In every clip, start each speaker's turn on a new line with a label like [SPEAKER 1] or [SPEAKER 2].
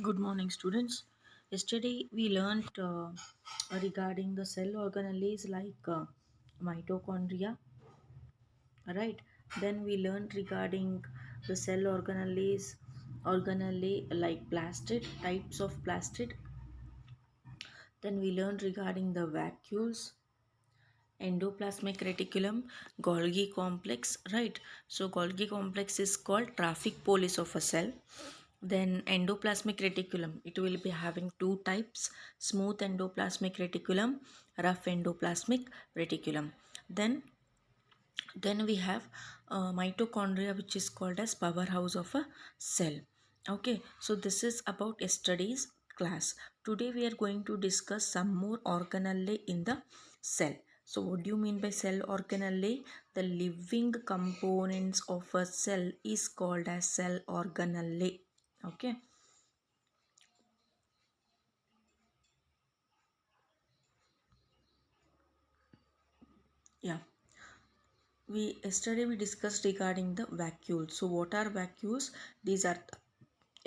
[SPEAKER 1] Good morning, students. Yesterday we learned regarding the cell organelles like mitochondria, right? Then we learned regarding the cell organelle like plastid, types of plastid. Then we learned regarding the vacuoles, endoplasmic reticulum, Golgi complex, right? So Golgi complex is called traffic police of a cell. Then endoplasmic reticulum, it will be having two types: smooth endoplasmic reticulum, rough endoplasmic reticulum. Then we have mitochondria, which is called as powerhouse of a cell. Okay, so this is about yesterday's class. Today we are going to discuss some more organelle in the cell. So what do you mean by cell organelle? The living components of a cell is called as cell organelle. Okay. Yeah, we yesterday we discussed regarding the vacuoles. So what are vacuoles? These are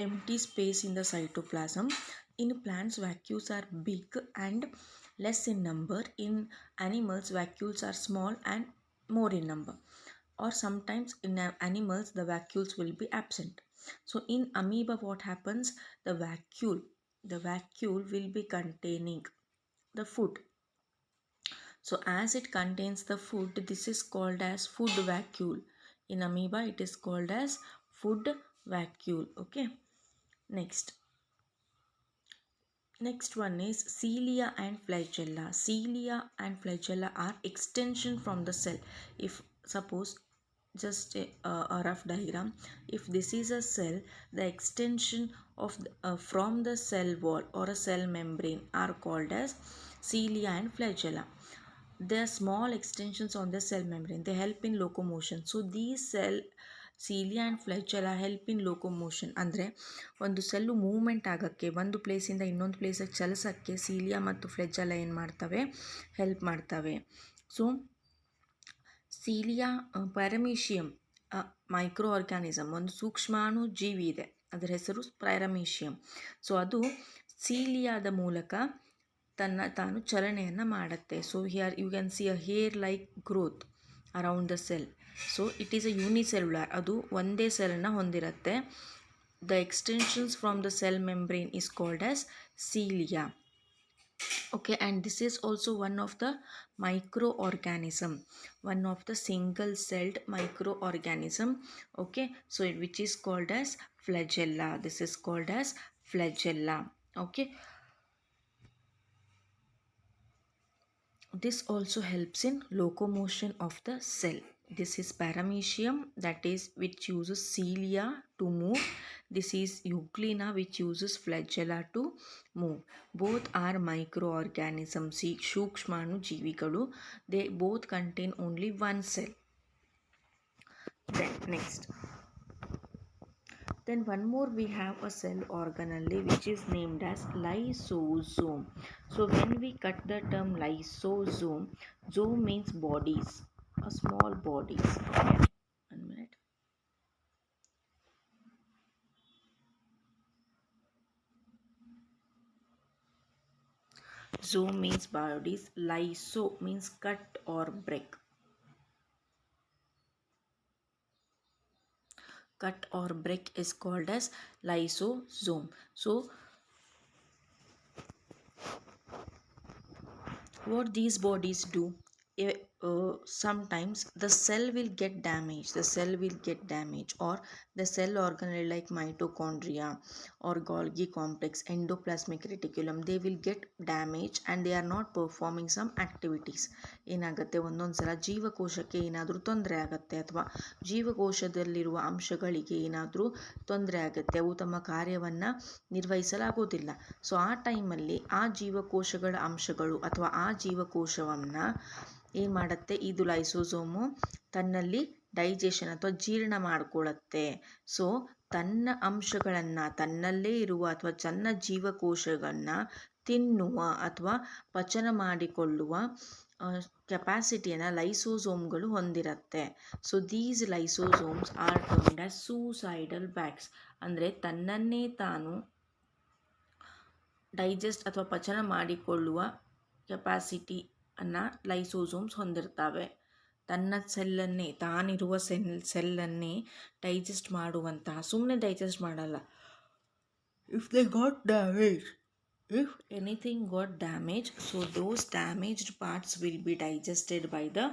[SPEAKER 1] empty space in the cytoplasm. In plants, vacuoles are big and less in number. In animals, vacuoles are small and more in number. Or sometimes in animals the vacuoles will be absent. So in amoeba, what happens? The vacuole will be containing the food. So as it contains the food, this is called as food vacuole. In amoeba, it is called as food vacuole. Okay. Next. Next one is cilia and flagella. Cilia and flagella are extension from the cell. If suppose just a rough diagram, if this is a cell, the extension of from the cell wall or a cell membrane are called as cilia and flagella. They are small extensions on the cell membrane. They help in locomotion. So these cell cilia and flagella help in locomotion. ಅಂದರೆ ಒಂದು cell movement ಆಗೋಕ್ಕೆ, ಒಂದು ಪ್ಲೇಸಿಂದ ಇನ್ನೊಂದು ಪ್ಲೇಸಿಗೆ ಚಲಿಸೋಕ್ಕೆ cilia ಮತ್ತು ಫ್ಲೆಜೆಲ್ಲ ಏನು ಮಾಡ್ತವೆ? Help ಮಾಡ್ತವೆ. ಸೊ ಸೀಲಿಯಾ ಪ್ಯಾರಮೀಷಿಯಂ ಮೈಕ್ರೋ ಆರ್ಗ್ಯಾನಿಸಮ್, ಒಂದು ಸೂಕ್ಷ್ಮಾಣು ಜೀವಿ ಇದೆ, ಅದರ ಹೆಸರು ಪ್ಯಾರಮೀಷಿಯಂ. ಸೊ ಅದು ಸೀಲಿಯಾದ ಮೂಲಕ ತಾನು ಚಲನೆಯನ್ನು ಮಾಡುತ್ತೆ. So here you can see a hair like growth around the cell. So it is a unicellular, ಅದು ಒಂದೇ ಸೆಲ್ನ ಹೊಂದಿರುತ್ತೆ. The extensions from the cell membrane is called as cilia. Okay, and this is also one of the microorganism, one of the single celled microorganism. Okay, so which is called as flagella. This is called as flagella. Okay, this also helps in locomotion of the cell. This is paramecium, that is which uses cilia to move. This is euglena, which uses flagella to move. Both are microorganisms, ಸೂಕ್ಷ್ಮಾಣು ಜೀವಿಗಳು. They both contain only one cell. Then next, then one more we have a cell organelle which is named as lysosome. So when we cut the term lysosome, zome means bodies, a small bodies. Okay, 1 minute. Zome means bodies, lyso means cut or break. Cut or break is called as lysosome. So what these bodies do, sometimes the cell will get damaged, or the cell organelle like mitochondria or Golgi complex, endoplasmic reticulum, they will get damaged and they are not performing some activities. ಏನಾಗುತ್ತೆ, ಒಂದೊಂದು ಸಲ ಜೀವಕೋಶಕ್ಕೆ ಏನಾದರೂ ತೊಂದರೆ ಆಗುತ್ತೆ, ಅಥವಾ ಜೀವಕೋಶದಲ್ಲಿರುವ ಅಂಶಗಳಿಗೆ ಏನಾದರೂ ತೊಂದರೆ ಆಗುತ್ತೆ, ಅವು ತಮ್ಮ ಕಾರ್ಯವನ್ನು ನಿರ್ವಹಿಸಲಾಗೋದಿಲ್ಲ. ಸೊ ಆ ಟೈಮಲ್ಲಿ ಆ ಜೀವಕೋಶಗಳ ಅಂಶಗಳು ಅಥವಾ ಆ ಜೀವಕೋಶವನ್ನು ಏನು ಮಾಡುತ್ತೆ, ಇದು ಲೈಸೋಸೋಮು ತನ್ನಲ್ಲಿ ಡೈಜೆಷನ್ ಅಥವಾ ಜೀರ್ಣ ಮಾಡಿಕೊಳ್ಳುತ್ತೆ. ಸೊ ತನ್ನ ಅಂಶಗಳನ್ನು, ತನ್ನಲ್ಲೇ ಇರುವ ಅಥವಾ ತನ್ನ ಜೀವಕೋಶಗಳನ್ನು ತಿನ್ನುವ ಅಥವಾ ಪಚನ ಮಾಡಿಕೊಳ್ಳುವ ಕೆಪಾಸಿಟಿಯನ್ನು ಲೈಸೋಸೋಮ್ಗಳು ಹೊಂದಿರುತ್ತೆ. So these lysosomes are termed as suicidal bags, ಅಂದರೆ ತನ್ನನ್ನೇ ತಾನು ಡೈಜೆಸ್ಟ್ ಅಥವಾ ಪಚನ ಮಾಡಿಕೊಳ್ಳುವ ಕೆಪಾಸಿಟಿಯನ್ನು ಲೈಸೋಸೋಮ್ಸ್ ಹೊಂದಿರ್ತವೆ. ತನ್ನ ಸೆಲ್ಲನ್ನೇ ತಾನಿರುವ ಸೆಲ್ಲನ್ನೇ ಡೈಜೆಸ್ಟ್ ಮಾಡುವಂತಹ, ಸುಮ್ಮನೆ ಡೈಜೆಸ್ಟ್ ಮಾಡಲ್ಲ. If they got damage, if anything got damaged, so those damaged parts will be digested by the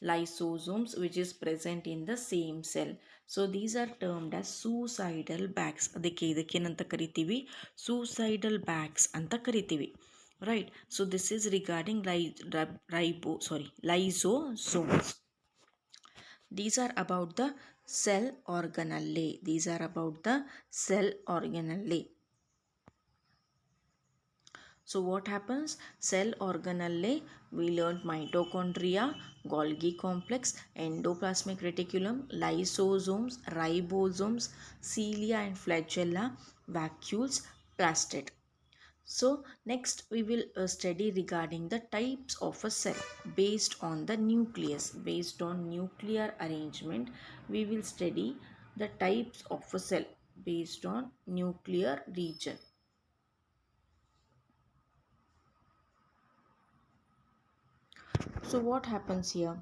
[SPEAKER 1] lysosomes which is present in the same cell. So these are termed as suicidal bags. ಅದಕ್ಕೆ ಏನಂತ ಕರಿತೀವಿ? suicidal bags ಅಂತ ಕರಿತೀವಿ, right? So this is regarding lysosomes. These are about the cell organelle. These are about the cell organelle. So what happens? Cell organelle, we learned mitochondria, Golgi complex, endoplasmic reticulum, lysosomes, ribosomes, cilia and flagella, vacuoles, plastid. So next we will study regarding the types of a cell based on the nucleus. Based on nuclear arrangement, we will study the types of a cell based on nuclear region. So what happens here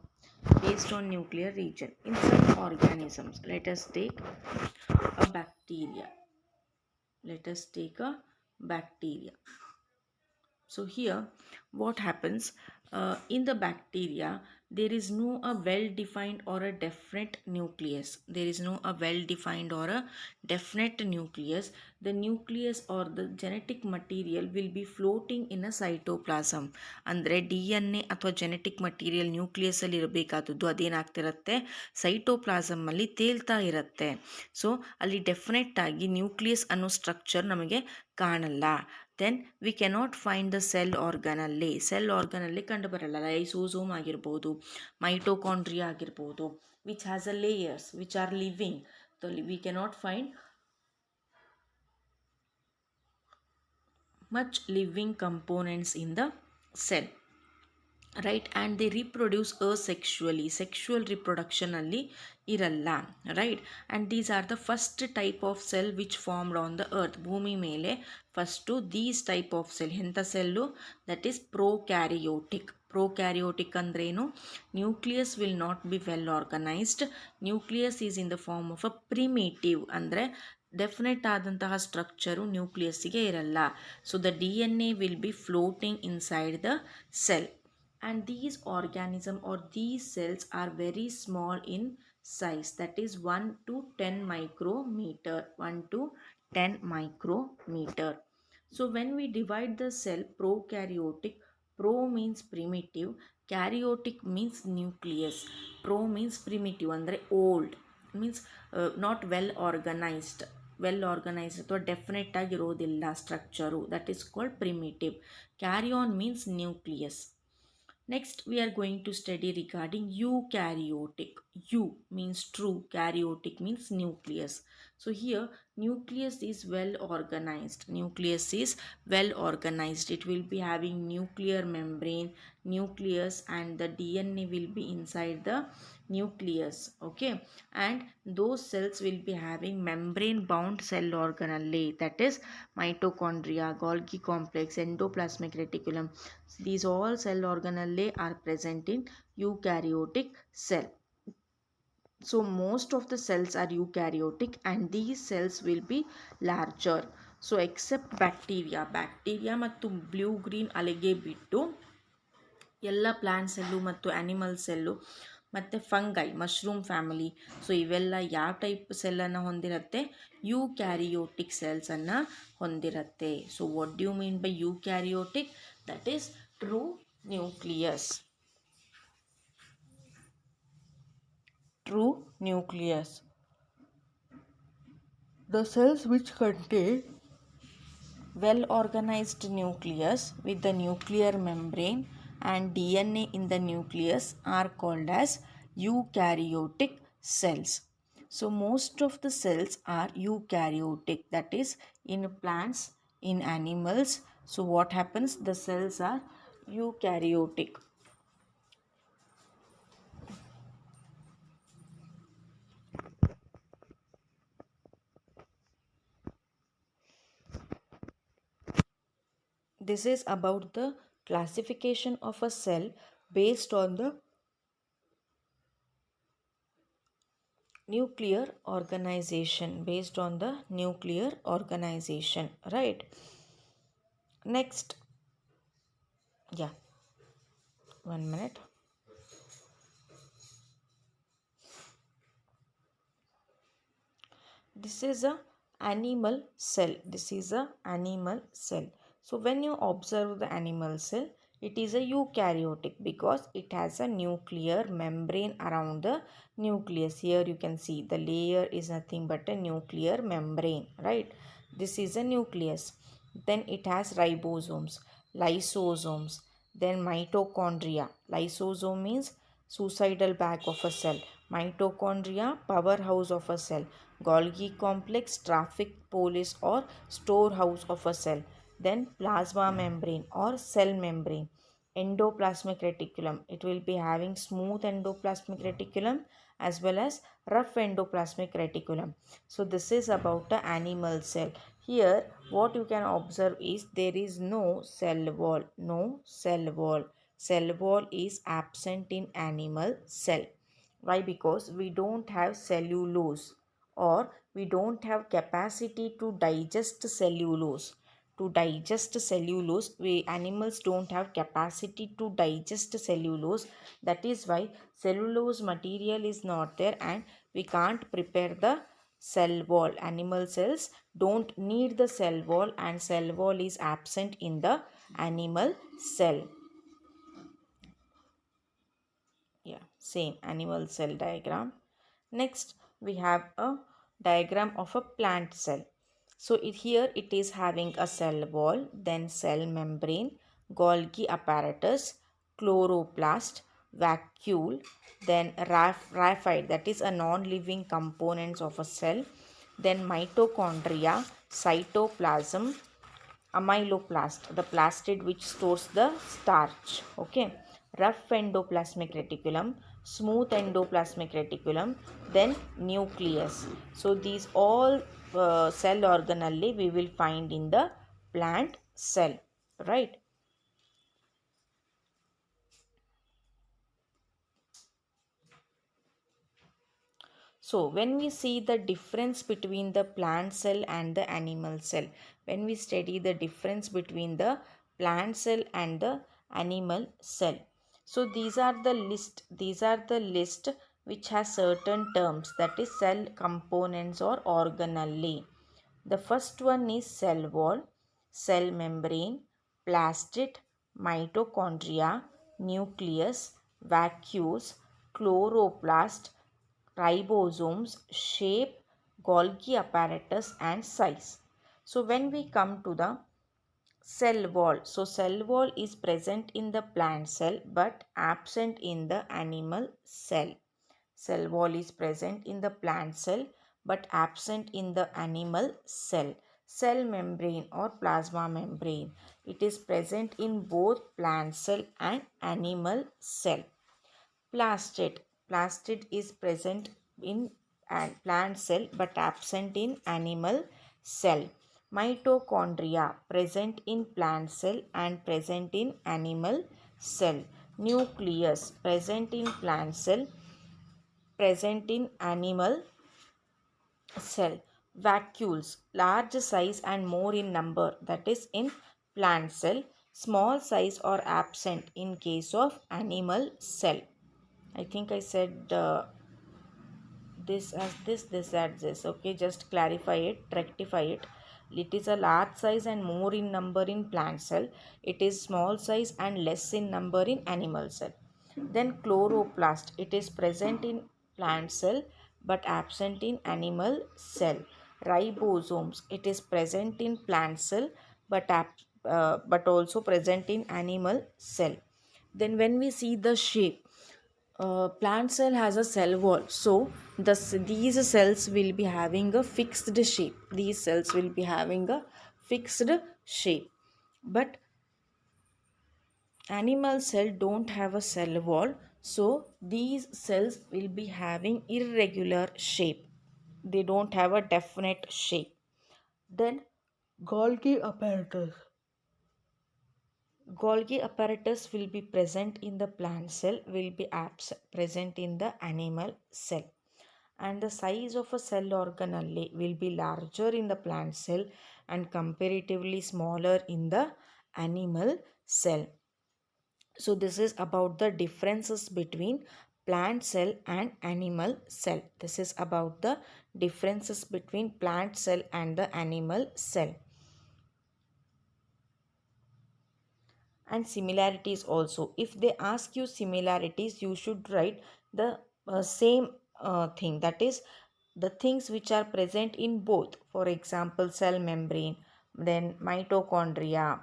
[SPEAKER 1] based on nuclear region? In some organisms, let us take a bacteria. Let us take a bacteria. So here what happens, in the bacteria there is no a well defined or a definite nucleus. There is no a well defined or a definite nucleus. The nucleus or the genetic material will be floating in a cytoplasm. ಅಂದರೆ DNA ಅಥವಾ genetic material ನ್ಯೂಕ್ಲಿಯಸಲ್ಲಿ ಇರಬೇಕಾದದ್ದು ಅದೇನಾಗ್ತಿರುತ್ತೆ, ಸೈಟೋಪ್ಲಾಸಮಲ್ಲಿ ತೇಲ್ತಾ ಇರುತ್ತೆ. So ಅಲ್ಲಿ definite ಆಗಿ nucleus ಅನ್ನೋ structure ನಮಗೆ ಕಾಣಲ್ಲ. Then we cannot find the cell ಆರ್ಗನಲ್ಲಿ. Cell ಆರ್ಗನಲ್ಲಿ ಕಂಡುಬರಲ್ಲ. ಲೈಸೋಸೋಮ್ ಆಗಿರ್ಬೋದು, ಮೈಟೋಕಾಂಡ್ರಿಯಾ ಆಗಿರ್ಬೋದು, which has a layers which are living. We cannot find much living components in the cell, right? And they reproduce asexually. Sexual reproduction alli iralla, right? And these are the first type of cell which formed on the earth. Bhumi mele first to these type of cell enta cellu, that is prokaryotic. Prokaryotic andrenu, nucleus will not be well organized. Nucleus is in the form of a primitive, andre definite ಆದಂತಹ structure ನ್ಯೂಕ್ಲಿಯಸ್ಸಿಗೆ ಇರಲ್ಲ. So the DNA will be floating inside the cell. And these organisms or these cells are very small in size, that is 1 to 10 micrometer. 1 to 10 micrometer. So when we divide the cell, prokaryotic, pro means primitive, karyotic means nucleus. Pro means primitive ಅಂದರೆ old, means not well organized. Well organised ಅಥವಾ definite ಆಗಿರೋದಿಲ್ಲ structure, that is called primitive. Karyon means nucleus. Next we are going to study regarding eukaryotic. Eu means true, karyotic means nucleus. So here nucleus is well organized. Nucleus is well organized. It will be having nuclear membrane, nucleus, and the DNA will be inside the nucleus, okay? And those cells will be having membrane bound cell organelle, that is mitochondria, Golgi complex, endoplasmic reticulum. These all cell organelle are present in eukaryotic cell. So most of the cells are eukaryotic and these cells will be larger. So except bacteria ಮತ್ತು blue green ಅಲೆಗೆ ಬಿಟ್ಟು ಎಲ್ಲ plant cell ಮತ್ತು animal cell ಮತ್ತು fungi, mushroom family, so ಇವೆಲ್ಲ ಯಾವ type ಸೆಲ್ಲನ್ನು ಹೊಂದಿರುತ್ತೆ? ಯೂಕ್ಯಾರಿಯೋಟಿಕ್ ಸೆಲ್ಸನ್ನು ಹೊಂದಿರುತ್ತೆ. So what do you mean by eukaryotic? That is true nucleus. True nucleus. The cells which contain well organized nucleus with the nuclear membrane and DNA in the nucleus are called as eukaryotic cells. So most of the cells are eukaryotic, that is in plants, in animals. So what happens? The cells are eukaryotic. This is about the classification of a cell based on the nuclear organization, based on the nuclear organization, right? Next, yeah, 1 minute. This is a animal cell. This is a animal cell. So when you observe the animal cell, it is a eukaryotic because it has a nuclear membrane around the nucleus. Here you can see the layer is nothing but a nuclear membrane, right? This is a nucleus. Then it has ribosomes, lysosomes, then mitochondria. Lysosome means suicidal bag of a cell. Mitochondria, powerhouse of a cell. Golgi complex, traffic police or storehouse of a cell. Then plasma membrane or cell membrane. Endoplasmic reticulum. It will be having smooth endoplasmic reticulum as well as rough endoplasmic reticulum. So this is about the animal cell. Here what you can observe is there is no cell wall. No cell wall. Cell wall is absent in animal cell. Why? Because we don't have cellulose, or we don't have capacity to digest cellulose. To digest cellulose, we animals don't have capacity to digest cellulose. That is why cellulose material is not there and we can't prepare the cell wall. Animal cells don't need the cell wall and cell wall is absent in the animal cell. Yeah, same animal cell diagram. Next we have a diagram of a plant cell. So here it is having a cell wall, then cell membrane, Golgi apparatus, chloroplast, vacuole, then raphyte, that is a non-living components of a cell, then mitochondria, cytoplasm, amyloplast, the plastid which stores the starch. Okay, rough endoplasmic reticulum, smooth endoplasmic reticulum, then nucleus. So these all cell organelle we will find in the plant cell, right? So when we see the difference between the plant cell and the animal cell, when we study the difference between the plant cell and the animal cell. So these are the list which has certain terms, that is cell components or organelle. The first one is cell wall, cell membrane, plastid, mitochondria, nucleus, vacuoles, chloroplast, ribosomes, shape, Golgi apparatus and size. So when we come to the cell wall, so cell wall is present in the plant cell but absent in the animal cell. Cell wall is present in the plant cell but absent in the animal cell. Cell membrane or plasma membrane, it is present in both plant cell and animal cell. Plastid. Plastid is present in plant cell but absent in animal cell. Mitochondria present in plant cell and present in animal cell. Nucleus present in plant cell, present in animal cell. Vacuoles large size and more in number, that is in plant cell. Small size or absent in case of animal cell. I think I said this as this as this. Okay, just clarify it, rectify it. It is a large size and more in number in plant cell. It is small size and less in number in animal cell. Then chloroplast. It is present in plant cell but absent in animal cell. Ribosomes. It is present in plant cell but also present in animal cell. Then when we see the shape, plant cell has a cell wall, so these cells will be having a fixed shape. These cells will be having a fixed shape, but animal cell don't have a cell wall, so these cells will be having irregular shape. They don't have a definite shape. Then Golgi apparatus. Golgi apparatus will be present in the plant cell, will be present in the animal cell. And the size of a cell organelle will be larger in the plant cell and comparatively smaller in the animal cell. So this is about the differences between plant cell and animal cell. This is about the differences between plant cell and the animal cell. And similarities also. If they ask you similarities, you should write the same thing, that is the things which are present in both. For example, cell membrane, then mitochondria,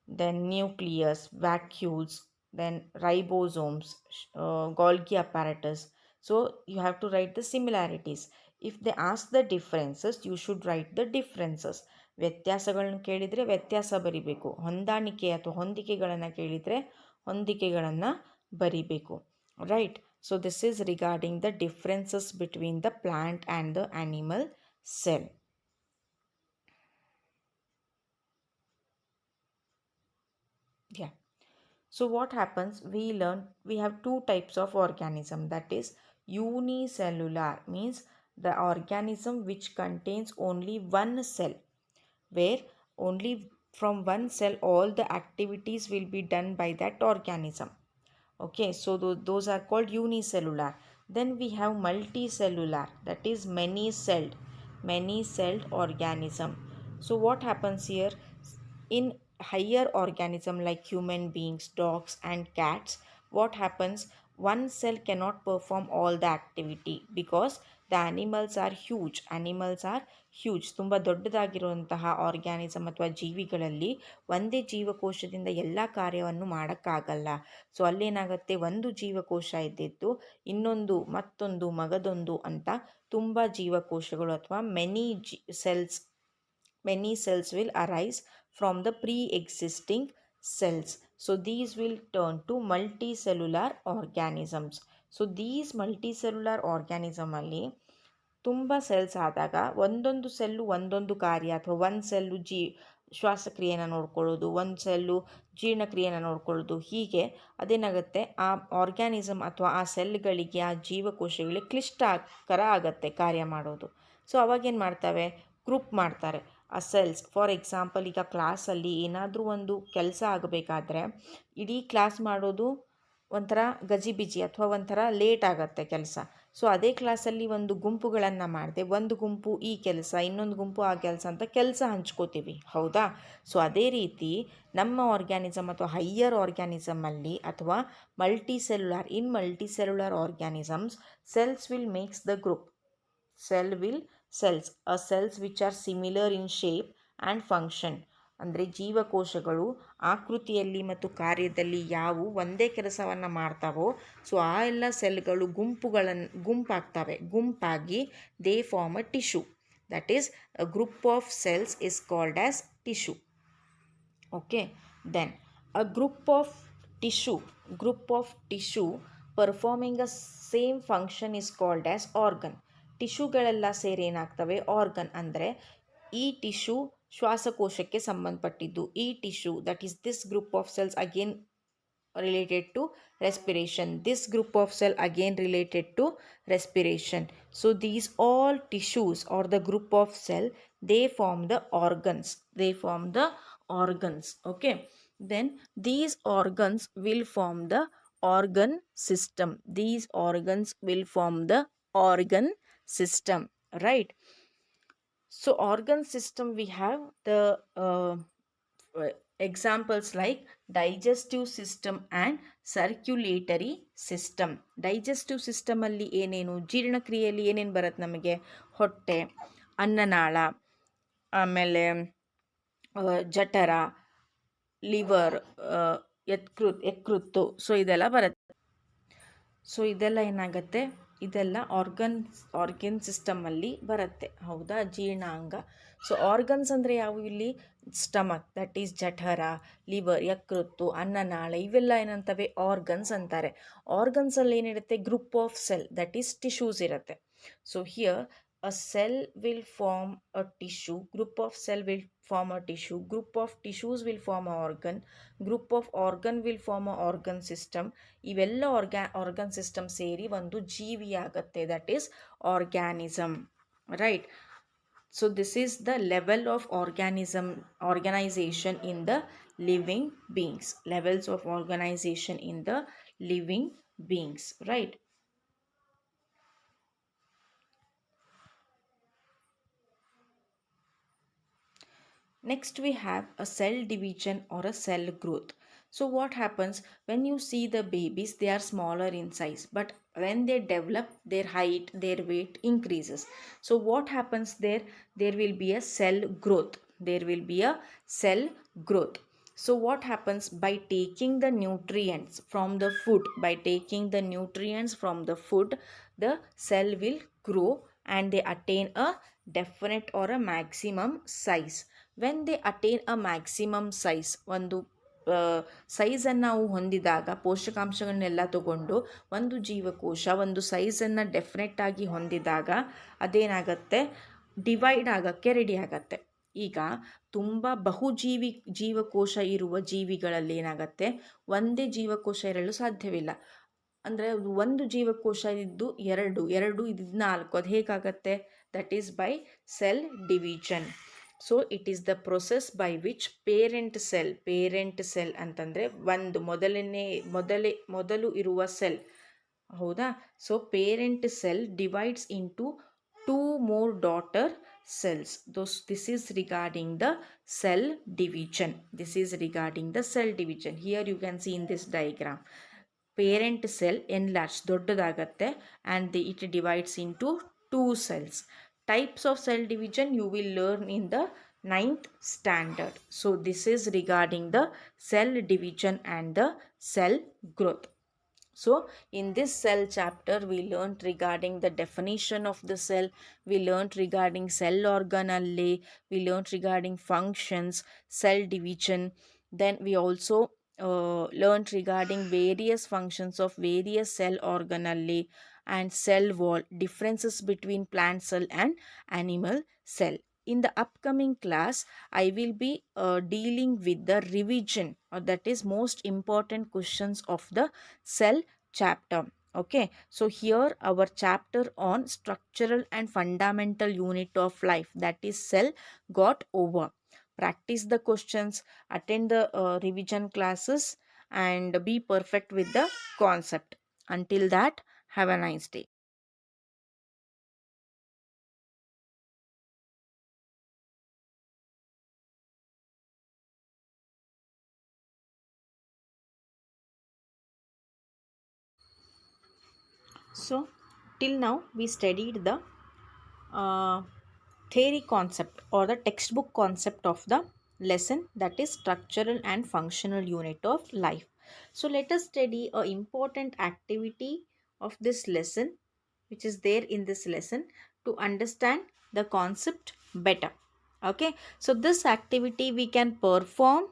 [SPEAKER 1] then nucleus, vacuoles, then ribosomes, Golgi apparatus. So you have to write the similarities. If they ask the differences, you should write the differences. ವ್ಯತ್ಯಾಸಗಳನ್ನು ಕೇಳಿದರೆ ವ್ಯತ್ಯಾಸ ಬರಿಬೇಕು. ಹೊಂದಾಣಿಕೆ ಅಥವಾ ಹೊಂದಿಕೆಗಳನ್ನು ಕೇಳಿದರೆ ಹೊಂದಿಕೆಗಳನ್ನು ಬರಿಬೇಕು. Right. So this is regarding the differences between the plant and the animal cell. Yeah. So what happens, we have two types of organism, that is unicellular, means the organism which contains only one cell, where only from one cell all the activities will be done by that organism. Okay, so those are called unicellular. Then we have multicellular, that is many celled organism. So what happens here, in higher organism like human beings, dogs and cats, what happens, one cell cannot perform all the activity because the animals are huge. ತುಂಬ ದೊಡ್ಡದಾಗಿರುವಂತಹ organism ಅಥವಾ ಜೀವಿಗಳಲ್ಲಿ ಒಂದೇ ಜೀವಕೋಶದಿಂದ ಎಲ್ಲ ಕಾರ್ಯವನ್ನು ಮಾಡೋಕ್ಕಾಗಲ್ಲ. So ಅಲ್ಲೇನಾಗುತ್ತೆ, ಒಂದು ಜೀವಕೋಶ ಇದ್ದಿದ್ದು ಇನ್ನೊಂದು ಮತ್ತೊಂದು ಮಗದೊಂದು ಅಂತ ತುಂಬ ಜೀವಕೋಶಗಳು ಅಥವಾ many cells will arise from the pre-existing cells. So these will turn to multicellular organisms. So these multicellular organism ಅಲ್ಲಿ ತುಂಬ ಸೆಲ್ಸ್ ಆದಾಗ ಒಂದೊಂದು ಸೆಲ್ಲು ಒಂದೊಂದು ಕಾರ್ಯ, ಅಥವಾ ಒಂದು ಸೆಲ್ಲು ಶ್ವಾಸಕ್ರಿಯೆನ ನೋಡ್ಕೊಳ್ಳೋದು, ಒಂದು ಸೆಲ್ಲು ಜೀರ್ಣಕ್ರಿಯೆನ ನೋಡ್ಕೊಳ್ಳೋದು, ಹೀಗೆ ಅದೇನಾಗುತ್ತೆ ಆ ಆರ್ಗ್ಯಾನಿಸಮ್ ಅಥವಾ ಆ ಸೆಲ್ಗಳಿಗೆ, ಆ ಜೀವಕೋಶಗಳಿಗೆ ಕ್ಲಿಷ್ಟಕರ ಆಗತ್ತೆ ಕಾರ್ಯ ಮಾಡೋದು. ಸೊ ಅವಾಗೇನು ಮಾಡ್ತವೆ, ಗ್ರೂಪ್ ಮಾಡ್ತಾರೆ ಆ ಸೆಲ್ಸ್. ಫಾರ್ ಎಕ್ಸಾಂಪಲ್, ಈಗ ಕ್ಲಾಸಲ್ಲಿ ಏನಾದರೂ ಒಂದು ಕೆಲಸ ಆಗಬೇಕಾದ್ರೆ ಇಡೀ ಕ್ಲಾಸ್ ಮಾಡೋದು ಒಂಥರ ಗಜಿಬಿಜಿ ಅಥವಾ ಒಂಥರ ಲೇಟ್ ಆಗುತ್ತೆ ಕೆಲಸ. ಸೊ ಅದೇ ಕ್ಲಾಸಲ್ಲಿ ಒಂದು ಗುಂಪುಗಳನ್ನು ಮಾಡಿದೆ, ಒಂದು ಗುಂಪು ಈ ಕೆಲಸ, ಇನ್ನೊಂದು ಗುಂಪು ಆ ಕೆಲಸ ಅಂತ ಕೆಲಸ ಹಂಚ್ಕೋತೀವಿ, ಹೌದಾ? ಸೊ ಅದೇ ರೀತಿ ನಮ್ಮ ಆರ್ಗ್ಯಾನಿಸಮ್ ಅಥವಾ ಹೈಯರ್ ಆರ್ಗ್ಯಾನಿಸಮಲ್ಲಿ ಅಥವಾ multicellular organisms, cells will makes the group. cells which are similar in shape and function, ಅಂದರೆ ಜೀವಕೋಶಗಳು ಆಕೃತಿಯಲ್ಲಿ ಮತ್ತು ಕಾರ್ಯದಲ್ಲಿ ಯಾವುವು ಒಂದೇ ಕೆಲಸವನ್ನು ಮಾಡ್ತಾವೋ, ಸೊ ಆ ಎಲ್ಲ ಸೆಲ್ಗಳು ಗುಂಪಾಗಿ they form a tissue. That is a group of cells is called as tissue. Okay, then a group of tissue performing a same function is called as organ. ಟಿಶ್ಯೂಗಳೆಲ್ಲ ಸೇರಿ ಏನಾಗ್ತವೆ, ಆರ್ಗನ್. ಅಂದರೆ ಈ ಟಿಶ್ಯೂ ಶ್ವಾಸಕೋಶಕ್ಕೆ ಸಂಬಂಧಪಟ್ಟಿದ್ದು, ಈ tissue, that is this group of cells again related to respiration, this group of cell again related to respiration. So these all tissues or the group of cell, they form the organs. Okay, then these organs will form the organ system. Right? So organ system, we have the examples like digestive system and circulatory system. Digestive system ಅಲ್ಲಿ ಏನೇನು, ಜೀರ್ಣಕ್ರಿಯೆಯಲ್ಲಿ ಏನೇನು ಬರುತ್ತೆ ನಮಗೆ, ಹೊಟ್ಟೆ, ಅನ್ನನಾಳ, ಆಮೇಲೆ ಜಠರ, liver, ಯಕೃತ್ತು, so ಇದೆಲ್ಲ ಬರುತ್ತೆ. ಸೊ ಇದೆಲ್ಲ ಏನಾಗುತ್ತೆ, ಇದೆಲ್ಲ ಆರ್ಗನ್ ಸಿಸ್ಟಮಲ್ಲಿ ಬರುತ್ತೆ, ಹೌದಾ? ಜೀರ್ಣಾಂಗ. ಸೊ ಆರ್ಗನ್ಸ್ ಅಂದರೆ ಯಾವುವು ಇಲ್ಲಿ, ಸ್ಟಮಕ್, ದಟ್ ಈಸ್ ಜಠರ, ಲಿವರ್, ಯಕೃತ್ತು, ಅನ್ನನಾಳ, ಇವೆಲ್ಲ ಏನಂತವೆ, ಆರ್ಗನ್ಸ್ ಅಂತಾರೆ. ಆರ್ಗನ್ಸಲ್ಲಿ ಏನಿರುತ್ತೆ, group of cell, that is tissues ಇರುತ್ತೆ. So here a cell will form a tissue, group of cell will form a tissue, group of tissues will form a organ, group of organ will form a organ system. ಇವೆಲ್ಲ organ system ಸೇರಿ ಒಂದು ಜೀವಿ ಆಗುತ್ತೆ, that is organism, right. So this is the level of organization in the living beings, levels of organization in the living beings, right. Next we have a cell division or a cell growth. So what happens when you see the babies, they are smaller in size, but when they develop, their height, their weight increases. So what happens there? There will be a cell growth. There will be a cell growth. So what happens by taking the nutrients from the food? By taking the nutrients from the food, the cell will grow and they attain a definite or a maximum size. When they attain a maximum size, ಒಂದು ಸೈಜನ್ನು ನಾವು ಹೊಂದಿದಾಗ, ಪೋಷಕಾಂಶಗಳನ್ನೆಲ್ಲ ತಗೊಂಡು ಒಂದು ಜೀವಕೋಶ ಒಂದು ಸೈಜನ್ನು ಡೆಫಿನೆಟ್ಟಾಗಿ ಹೊಂದಿದಾಗ ಅದೇನಾಗತ್ತೆ, divide ಆಗೋಕ್ಕೆ ready ಆಗತ್ತೆ. ಈಗ ತುಂಬ ಜೀವಕೋಶ ಇರುವ ಜೀವಿಗಳಲ್ಲಿ ಏನಾಗುತ್ತೆ, ಒಂದೇ ಜೀವಕೋಶ ಇರಲು ಸಾಧ್ಯವಿಲ್ಲ. ಅಂದರೆ ಒಂದು ಜೀವಕೋಶ ಇದ್ದು ಎರಡು ಇದ್ದು 4, ಅದು ಹೇಗಾಗತ್ತೆ? That is by cell division. So it is the process by which parent cell ಅಂತಂದರೆ ಒಂದು ಮೊದಲು ಇರುವ ಸೆಲ್, ಹೌದಾ. So parent cell divides into 2 more daughter cells. This is regarding the cell division. This is regarding the cell division. Here you can see in this diagram, parent cell enlarge, ದೊಡ್ಡದಾಗತ್ತೆ, and it divides into 2 cells. Types of cell division you will learn in the 9th standard. So this is regarding the cell division and the cell growth. So in this cell chapter we learned regarding the definition of the cell, we learned regarding cell organelle, we learned regarding functions, cell division, then we also learned regarding various functions of various cell organelle and cell wall, differences between plant cell and animal cell. In the upcoming class I will be dealing with the revision, or that is most important questions of the cell chapter. Okay, so here our chapter on structural and fundamental unit of life, that is cell, got over. Practice the questions, attend the revision classes, and be perfect with the concept. Until that, have a nice day. So till now we studied the theory concept or the textbook concept of the lesson, that is structural and functional unit of life. So let us study a important activity of this lesson, which is there in this lesson, to understand the concept better. Okay, so this activity we can perform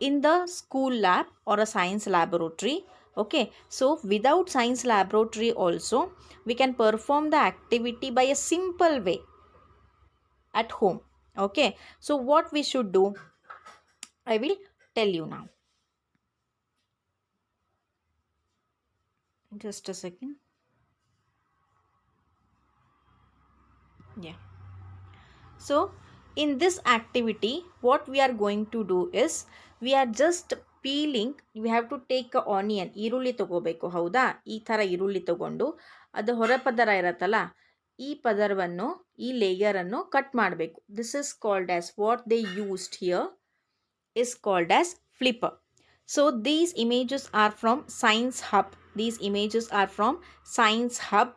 [SPEAKER 1] in the school lab or a science laboratory. Okay, so without science laboratory also we can perform the activity by a simple way at home. Okay, so what we should do, I will tell you now. Just a second. Yeah. So in this activity what we are going to do is, we are just peeling, we have to take a onion, ಈರುಳ್ಳಿ ತಗೋಬೇಕು, ಹೌದಾ. ಈ ಥರ ಈರುಳ್ಳಿ ತಗೊಂಡು ಅದು ಹೊರ ಪದರ ಇರತ್ತಲ್ಲ, ಈ ಪದರವನ್ನು, ಈ ಲೇಯರನ್ನು ಕಟ್ ಮಾಡಬೇಕು. This is called as, what they used here is called as flipper. So these images are from Science Hub. These images are from Science Hub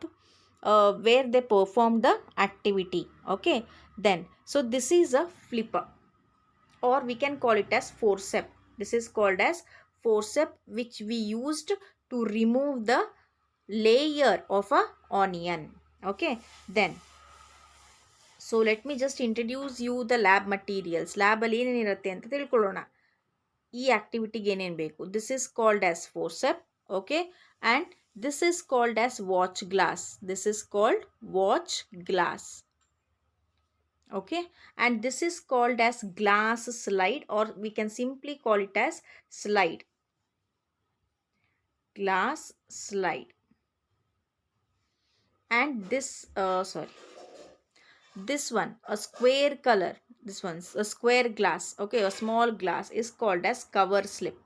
[SPEAKER 1] where they perform the activity. Okay, then so this is a flipper, or we can call it as forceps. This is called as forceps, which we used to remove the layer of a onion. Okay, then so let me just introduce you the lab materials. Lab ಅಲ್ಲಿ ಏನೇನಿರುತ್ತೆ ಅಂತ ತಿಳ್ಕೊಳ್ಳೋಣ. ಈ ಆಕ್ಟಿವಿಟಿಗೆ ಏನೇನು ಬೇಕು? This is called as forcep. Okay, and this is called as watch glass. This is called watch glass. Okay, and this is called as glass slide, or we can simply call it as slide. Glass slide. And this this one, a square color, this one's a square glass, okay, a small glass, is called as cover slip.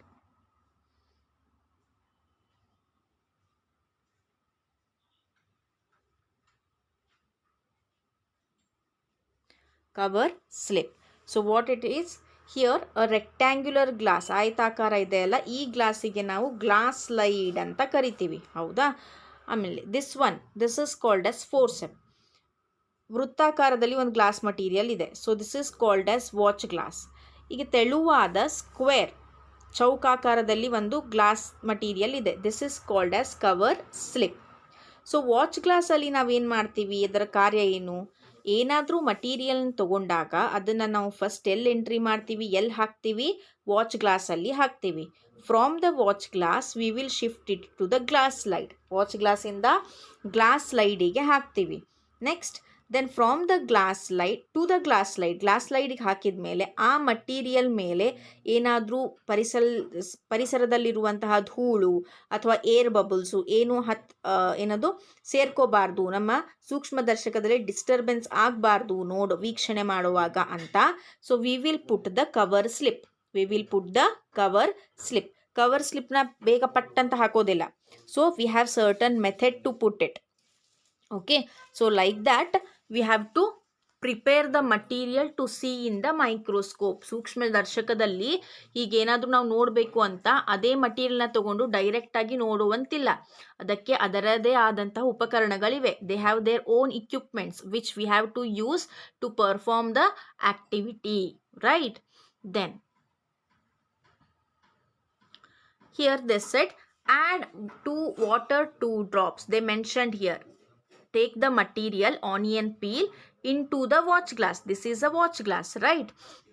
[SPEAKER 1] Cover slip. So what it is, here a rectangular glass, ಆಯತಾಕಾರ ಇದೆ ಅಲ್ಲ, ಈ ಗ್ಲಾಸಿಗೆ ನಾವು glass slide ಅಂತ ಕರಿತೀವಿ, ಹೌದಾ. ಆಮೇಲೆ this is called as forcep. ವೃತ್ತಾಕಾರದಲ್ಲಿ ಒಂದು ಗ್ಲಾಸ್ ಮಟೀರಿಯಲ್ ಇದೆ, so this is called as watch glass. ಈಗ ತೆಳುವಾದ ಸ್ಕ್ವೇರ್ ಚೌಕಾಕಾರದಲ್ಲಿ ಒಂದು ಗ್ಲಾಸ್ ಮಟೀರಿಯಲ್ ಇದೆ, this is called as cover slip. So watch ಗ್ಲಾಸಲ್ಲಿ ನಾವೇನು ಮಾಡ್ತೀವಿ, ಅದರ ಕಾರ್ಯ ಏನು, ಏನಾದರೂ ಮಟೀರಿಯಲ್ನ ತೊಗೊಂಡಾಗ ಅದನ್ನು ನಾವು ಫಸ್ಟ್ ಎಲ್ಲಿ ಎಂಟ್ರಿ ಮಾಡ್ತೀವಿ, ಎಲ್ಲಿ ಹಾಕ್ತೀವಿ, ವಾಚ್ ಗ್ಲಾಸಲ್ಲಿ ಹಾಕ್ತೀವಿ. From the watch glass we will shift it to the glass slide. Watch ಗ್ಲಾಸಿಂದ ಗ್ಲಾಸ್ ಸ್ಲೈಡಿಗೆ ಹಾಕ್ತೀವಿ. Next then from the glass slide to the glass ಸ್ಲೈಡಿಗೆ ಹಾಕಿದ ಮೇಲೆ ಆ ಮಟೀರಿಯಲ್ ಮೇಲೆ ಏನಾದರೂ ಪರಿಸರದಲ್ಲಿರುವಂತಹ ಧೂಳು ಅಥವಾ ಏರ್ ಬಬಲ್ಸು ಏನು ಏನದು ಸೇರ್ಕೋಬಾರ್ದು, ನಮ್ಮ ಸೂಕ್ಷ್ಮದರ್ಶಕದಲ್ಲಿ ಡಿಸ್ಟರ್ಬೆನ್ಸ್ ಆಗಬಾರ್ದು ವೀಕ್ಷಣೆ ಮಾಡುವಾಗ ಅಂತ. So we will put the cover slip. Cover ಸ್ಲಿಪ್ನ ಬೇಗ ಪಟ್ಟಂತ ಹಾಕೋದಿಲ್ಲ. So we have certain method to put it. Okay, so like that we have to prepare the material to see in the microscope. ಸೂಕ್ಷ್ಮ ದರ್ಶಕದಲ್ಲಿ ಈಗೇನಾದರೂ ನಾವು ನೋಡಬೇಕು ಅಂತ ಅದೇ ಮಟೀರಿಯಲ್ನ ತಗೊಂಡು ಡೈರೆಕ್ಟಾಗಿ ನೋಡುವಂತಿಲ್ಲ, ಅದಕ್ಕೆ ಅದರದೇ ಆದಂತಹ ಉಪಕರಣಗಳಿವೆ. They have their own equipments which we have to use to perform the activity, right. Then here they said add to water 2 drops. They mentioned here, take the material onion peel into the watch glass. This is a watch glass, right?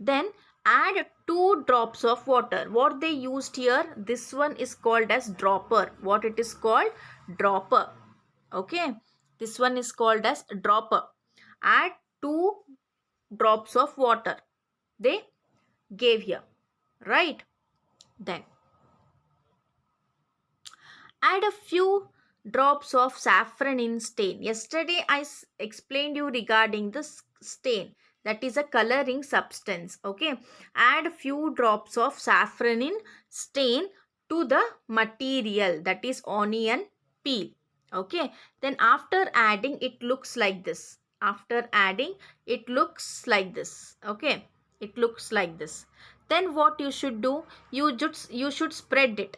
[SPEAKER 1] Then add 2 drops of water. What they used here, this one is called as dropper. What it is called? Dropper. Okay, this one is called as dropper. Add 2 drops of water they gave here, right? Then add a few drops of saffron in stain. Yesterday I explained you regarding the stain, that is a coloring substance. Okay, add few drops of saffron in stain to the material, that is onion peel. Okay, then after adding it looks like this. Okay, it looks like this. Then what you should do, you should spread it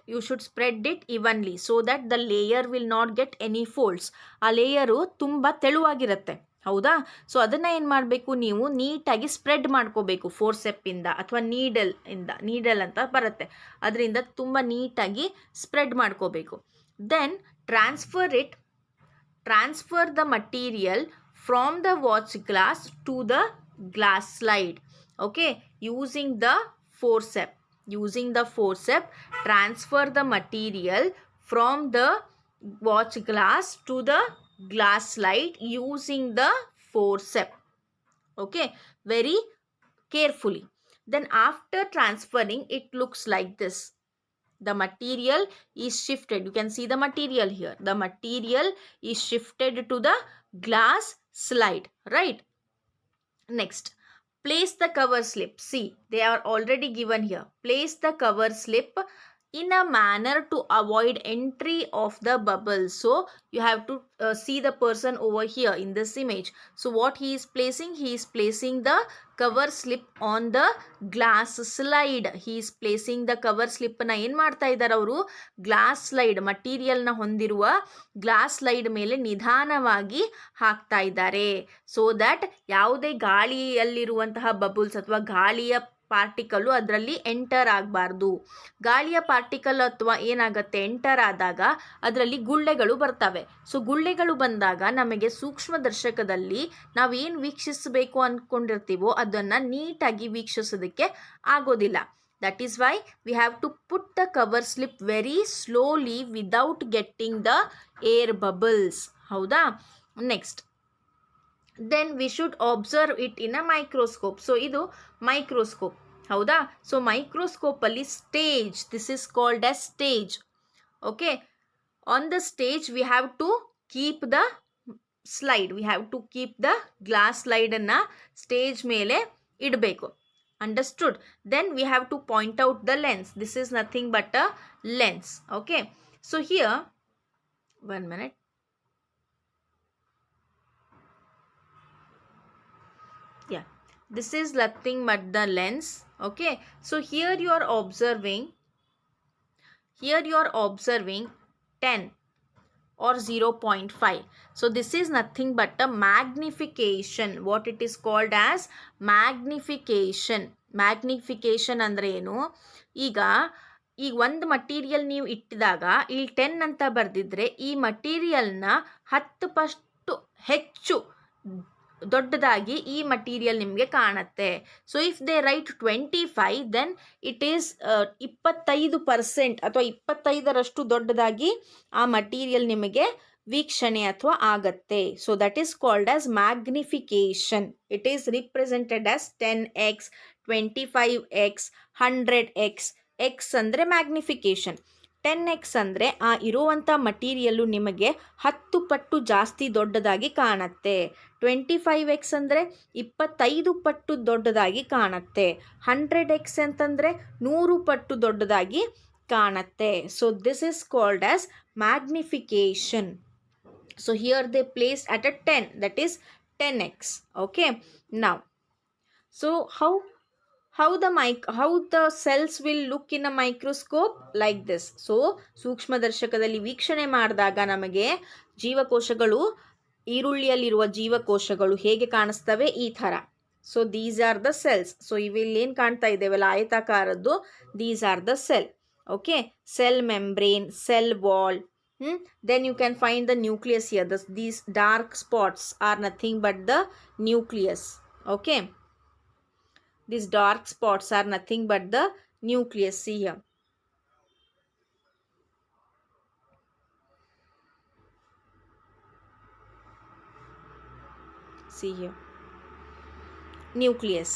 [SPEAKER 1] evenly so that the layer will not get any folds. ಆ layer ತುಂಬ ತೆಳುವಾಗಿರುತ್ತೆ, ಹೌದಾ. So ಅದನ್ನು ಏನು ಮಾಡಬೇಕು, ನೀವು ನೀಟಾಗಿ spread ಮಾಡ್ಕೋಬೇಕು ಫೋರ್ಸೆಪ್ಪಿಂದ ಅಥವಾ ನೀಡಲ್ ಅಂತ ಬರುತ್ತೆ, ಅದರಿಂದ ತುಂಬ ನೀಟಾಗಿ ಸ್ಪ್ರೆಡ್ ಮಾಡ್ಕೋಬೇಕು. Then transfer the material from the watch glass to the glass slide. Okay, using the forceps, transfer the material from the watch glass to the glass slide using the forceps. Okay, very carefully. Then after transferring, it looks like this. The material is shifted. You can see the material here. The material is shifted to the glass slide, right? Next, place the cover slip. See, they are already given here. Place the cover slip in a manner to avoid entry of the bubbles. So you have to see the person over here in this image. So what he is placing the cover slip on the glass slide. He is placing the cover slip na ಏನು ಮಾಡ್ತಾ ಇದ್ದಾರೆ ಅವರು, glass slide ಮಟೀರಿಯಲ್ನ ಹೊಂದಿರುವ glass slide ಮೇಲೆ ನಿಧಾನವಾಗಿ ಹಾಕ್ತಾ ಇದ್ದಾರೆ. So that ಯಾವುದೇ ಗಾಳಿಯಲ್ಲಿರುವಂತಹ ಬಬಲ್ಸ್ ಅಥವಾ ಗಾಳಿಯ ಪಾರ್ಟಿಕಲ್ಲು ಅದರಲ್ಲಿ ಎಂಟರ್ ಆಗಬಾರ್ದು. ಗಾಳಿಯ ಪಾರ್ಟಿಕಲ್ ಅಥವಾ ಏನಾಗುತ್ತೆ, ಎಂಟರ್ ಆದಾಗ ಅದರಲ್ಲಿ ಗುಳ್ಳೆಗಳು ಬರ್ತವೆ. ಸೊ ಗುಳ್ಳೆಗಳು ಬಂದಾಗ ನಮಗೆ ಸೂಕ್ಷ್ಮದರ್ಶಕದಲ್ಲಿ ನಾವೇನು ವೀಕ್ಷಿಸಬೇಕು ಅಂದ್ಕೊಂಡಿರ್ತೀವೋ ಅದನ್ನು ನೀಟಾಗಿ ವೀಕ್ಷಿಸೋದಕ್ಕೆ ಆಗೋದಿಲ್ಲ. That is why we have to put the cover slip very slowly without getting the air bubbles. ಹೌದಾ. Next then we should observe it in a microscope. So ಇದು microscope, ಹೌದಾ? ಸೊ ಮೈಕ್ರೋಸ್ಕೋಪ್ ಅಲ್ಲಿ stage, this is called as stage. Okay, on the stage we have to keep the slide, we have to keep the glass slide ಅನ್ನ stage ಮೇಲೆ ಇಡಬೇಕು. Understood? Then we have to point out the lens. This is nothing but a lens. Okay, so here, 1 minute. Yeah, this is nothing but the lens. Okay, so here you are observing, 10 or 0.5. so this is nothing but a magnification. What it is called as magnification. magnification ಅಂದ್ರೆ ಏನು? ಈಗ ಒಂದು material ನೀವು ಇಟ್ಟಿದಾಗ ಇಲ್ಲಿ 10 ಅಂತ ಬರೆದಿದ್ರೆ ಈ ಮಟೀರಿಯಲ್ನ 10 ಪಟ್ಟು ಹೆಚ್ಚು ದೊಡ್ಡದಾಗಿ ಈ ಮಟೀರಿಯಲ್ ನಿಮಗೆ ಕಾಣುತ್ತೆ. So if they write 25 then it is 25% ಅಥವಾ 25ರಷ್ಟು ದೊಡ್ಡದಾಗಿ ಆ ಮಟೀರಿಯಲ್ ನಿಮಗೆ ವೀಕ್ಷಣೆ ಅಥವಾ ಆಗತ್ತೆ. So that is called as magnification. It is represented as 10x, 25x, 100x. X ಅಂದರೆ ಮ್ಯಾಗ್ನಿಫಿಕೇಶನ್. 10x ಅಂದರೆ ಆ ಇರುವಂಥ ಮಟೀರಿಯಲ್ಲು ನಿಮಗೆ 10 ಪಟ್ಟು ಜಾಸ್ತಿ ದೊಡ್ಡದಾಗಿ ಕಾಣುತ್ತೆ. 25x ಅಂದರೆ 25 ಪಟ್ಟು ದೊಡ್ಡದಾಗಿ ಕಾಣುತ್ತೆ. 100x ಅಂತಂದರೆ 100 ಪಟ್ಟು ದೊಡ್ಡದಾಗಿ ಕಾಣುತ್ತೆ. So this is called as magnification. So here they place at a 10, that is 10x. Okay, now so how the cells will look in a microscope like this. so ಸೂಕ್ಷ್ಮದರ್ಶಕದಲ್ಲಿ ವೀಕ್ಷಣೆ ಮಾಡಿದಾಗ ನಮಗೆ ಜೀವಕೋಶಗಳು, ಈರುಳ್ಳಿಯಲ್ಲಿರುವ ಜೀವಕೋಶಗಳು ಹೇಗೆ ಕಾಣಿಸ್ತವೆ? ಈ ಥರ. So these are the cells. So ಇವಿಲ್ಲಿ ಏನು ಕಾಣ್ತಾ ಇದ್ದೇವಲ್ಲ ಆಯತಾಕಾರದ್ದು, these are the cell. Okay, cell membrane, cell wall. then you can find the nucleus here. These dark spots are nothing but the nucleus. Okay, these dark spots are nothing but the nucleus. See here. See here. Nucleus.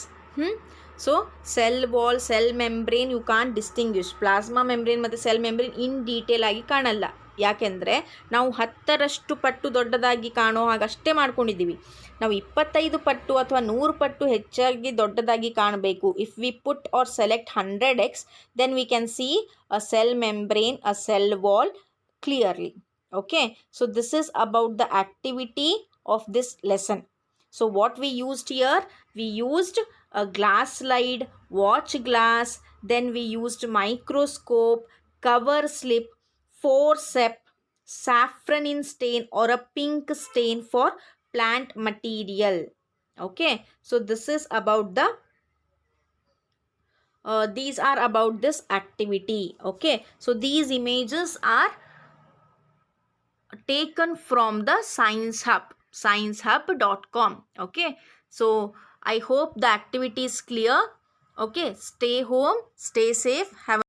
[SPEAKER 1] So cell wall, cell membrane you can't distinguish. Plasma membrane ಮತ್ತು cell membrane in detail ಆಗಿ ಕಾಣಲ್ಲ. ಯಾಕೆಂದರೆ ನಾವು 10ರಷ್ಟು ಪಟ್ಟು ದೊಡ್ಡದಾಗಿ ಕಾಣೋ ಹಾಗಷ್ಟೇ ಮಾಡ್ಕೊಂಡಿದ್ದೀವಿ. ನಾವು 25 ಪಟ್ಟು ಅಥವಾ 100 ಪಟ್ಟು ಹೆಚ್ಚಾಗಿ ದೊಡ್ಡದಾಗಿ ಕಾಣಬೇಕು. If we put or select 100x then we can see a cell membrane, a cell wall clearly. Okay, so this is about the activity of this lesson. So what we used here? We used a glass slide, watch glass, then we used microscope, cover slip, forceps, saffronin stain or a pink stain for plant material. Okay, so this is about the these are about this activity. Okay, so these images are taken from the Science Hub, sciencehub.com. okay, so I hope the activity is clear. Okay, stay home, stay safe, have